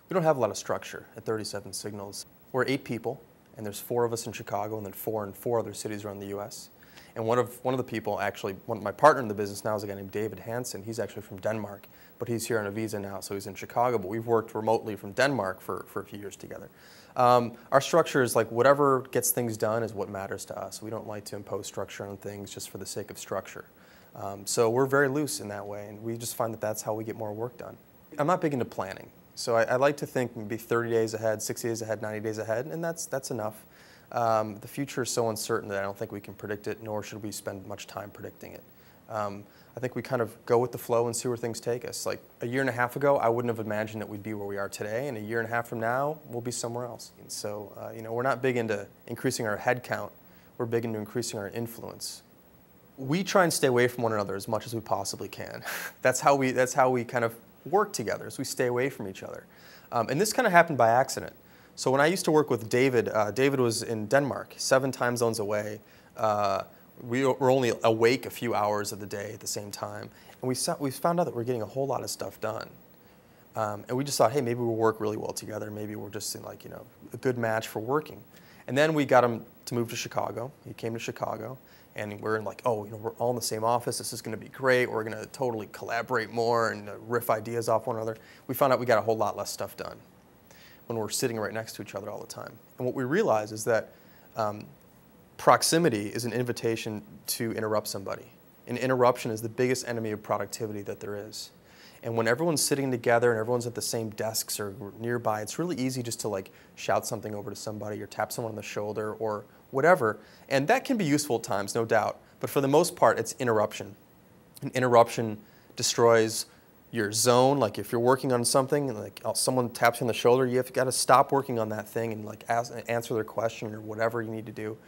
We don't have a lot of structure at 37 Signals. We're 8 people, and there's 4 of us in Chicago, and then 4 in 4 other cities around the U.S. And one of the people, actually, my partner in the business now is a guy named David Hansen. He's actually from Denmark, but he's here on a visa now, so he's in Chicago. But we've worked remotely from Denmark for a few years together. Our structure is like whatever gets things done is what matters to us. We don't like to impose structure on things just for the sake of structure. So we're very loose in that way, and we just find that that's how we get more work done. I'm not big into planning. So I like to think maybe 30 days ahead, 60 days ahead, 90 days ahead, and that's enough. The future is so uncertain that I don't think we can predict it, nor should we spend much time predicting it. I think we kind of go with the flow and see where things take us. Like a year and a half ago, I wouldn't have imagined that we'd be where we are today, and a year and a half from now, we'll be somewhere else. And so, we're not big into increasing our head count. We're big into increasing our influence. We try and stay away from one another as much as we possibly can. That's how we kind of work together, as we stay away from each other. And this kind of happened by accident. So when I used to work with David, David was in Denmark, 7 time zones away. We were only awake a few hours of the day at the same time. And we found out that we're getting a whole lot of stuff done. And we just thought, hey, maybe we'll work really well together. Maybe we're just in a good match for working. And then we got him to move to Chicago. He came to Chicago. And we're we're all in the same office. This is going to be great. We're going to totally collaborate more and riff ideas off one another. We found out we got a whole lot less stuff done when we're sitting right next to each other all the time. And what we realized is that proximity is an invitation to interrupt somebody. An interruption is the biggest enemy of productivity that there is. And when everyone's sitting together and everyone's at the same desks or nearby, it's really easy just to shout something over to somebody or tap someone on the shoulder or whatever. And that can be useful at times, no doubt. But for the most part, it's interruption. An interruption destroys your zone. Like if you're working on something and someone taps you on the shoulder, you've got to stop working on that thing and answer their question or whatever you need to do.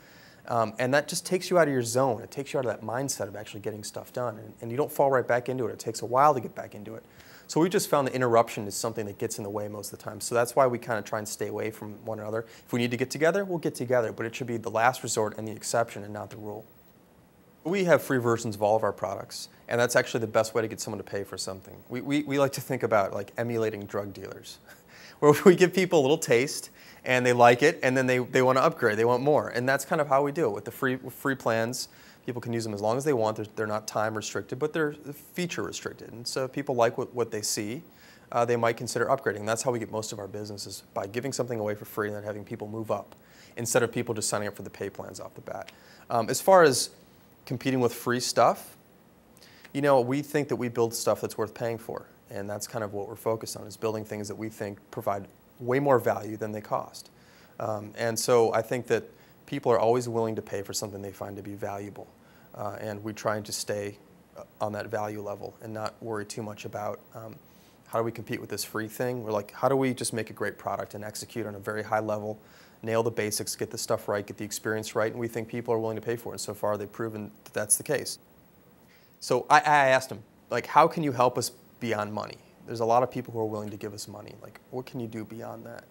And that just takes you out of your zone. It takes you out of that mindset of actually getting stuff done. And you don't fall right back into it. It takes a while to get back into it. So we just found that interruption is something that gets in the way most of the time. So that's why we kind of try and stay away from one another. If we need to get together, we'll get together. But it should be the last resort and the exception and not the rule. We have free versions of all of our products. And that's actually the best way to get someone to pay for something. We like to think about emulating drug dealers, where we give people a little taste, and they like it, and then they want to upgrade, they want more. And that's kind of how we do it. With the free plans, people can use them as long as they want. They're not time restricted, but they're feature restricted. And so if people like what they see, they might consider upgrading. And that's how we get most of our business, is by giving something away for free and then having people move up, instead of people just signing up for the pay plans off the bat. As far as competing with free stuff, we think that we build stuff that's worth paying for. And that's kind of what we're focused on, is building things that we think provide way more value than they cost. And so I think that people are always willing to pay for something they find to be valuable. And we try to stay on that value level and not worry too much about how do we compete with this free thing. We're like, how do we just make a great product and execute on a very high level, nail the basics, get the stuff right, get the experience right, and we think people are willing to pay for it. And so far, they've proven that that's the case. So I asked him, how can you help us beyond money? There's a lot of people who are willing to give us money. What can you do beyond that?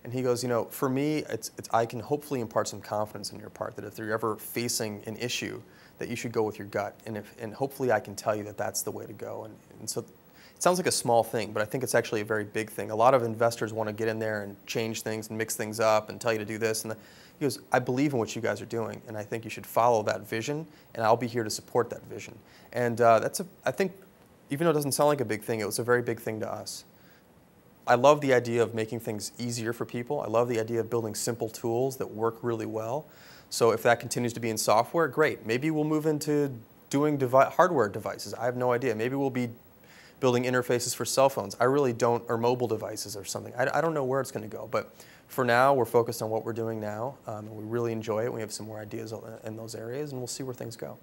And he goes, for me, I can hopefully impart some confidence on your part that if you're ever facing an issue, that you should go with your gut. And hopefully I can tell you that that's the way to go. And so it sounds like a small thing, but I think it's actually a very big thing. A lot of investors want to get in there and change things and mix things up and tell you to do this. And he goes, I believe in what you guys are doing, and I think you should follow that vision, and I'll be here to support that vision. And I think, even though it doesn't sound like a big thing, it was a very big thing to us. I love the idea of making things easier for people. I love the idea of building simple tools that work really well. So if that continues to be in software, great. Maybe we'll move into doing hardware devices. I have no idea. Maybe we'll be building interfaces for cell phones. I really don't, or mobile devices or something. I don't know where it's going to go. But for now, we're focused on what we're doing now. And we really enjoy it. We have some more ideas in those areas, and we'll see where things go.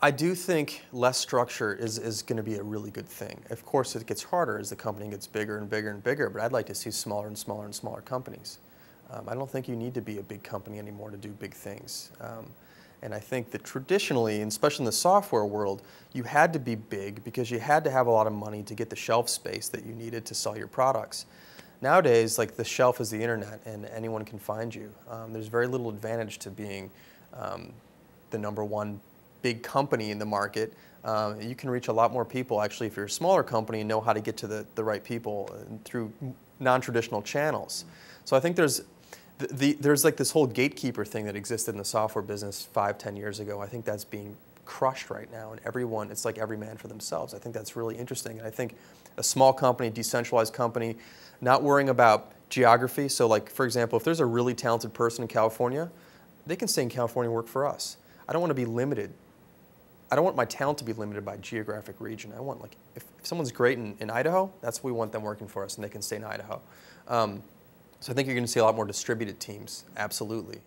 I do think less structure is going to be a really good thing. Of course, it gets harder as the company gets bigger and bigger and bigger, but I'd like to see smaller and smaller and smaller companies. I don't think you need to be a big company anymore to do big things. And I think that traditionally, and especially in the software world, you had to be big because you had to have a lot of money to get the shelf space that you needed to sell your products. Nowadays, like the shelf is the internet, and anyone can find you. There's very little advantage to being the #1 big company in the market. You can reach a lot more people, actually, if you're a smaller company and know how to get to the right people through non-traditional channels. So I think there's like this whole gatekeeper thing that existed in the software business 5, 10 years ago. I think that's being crushed right now, and it's like every man for themselves. I think that's really interesting, and I think a small company, decentralized company, not worrying about geography. So like, for example, if there's a really talented person in California, they can stay in California and work for us. I don't want to be limited. I don't want my talent to be limited by geographic region. I want, like, if someone's great in Idaho, that's what we want them working for us, and they can stay in Idaho. So I think you're going to see a lot more distributed teams, absolutely.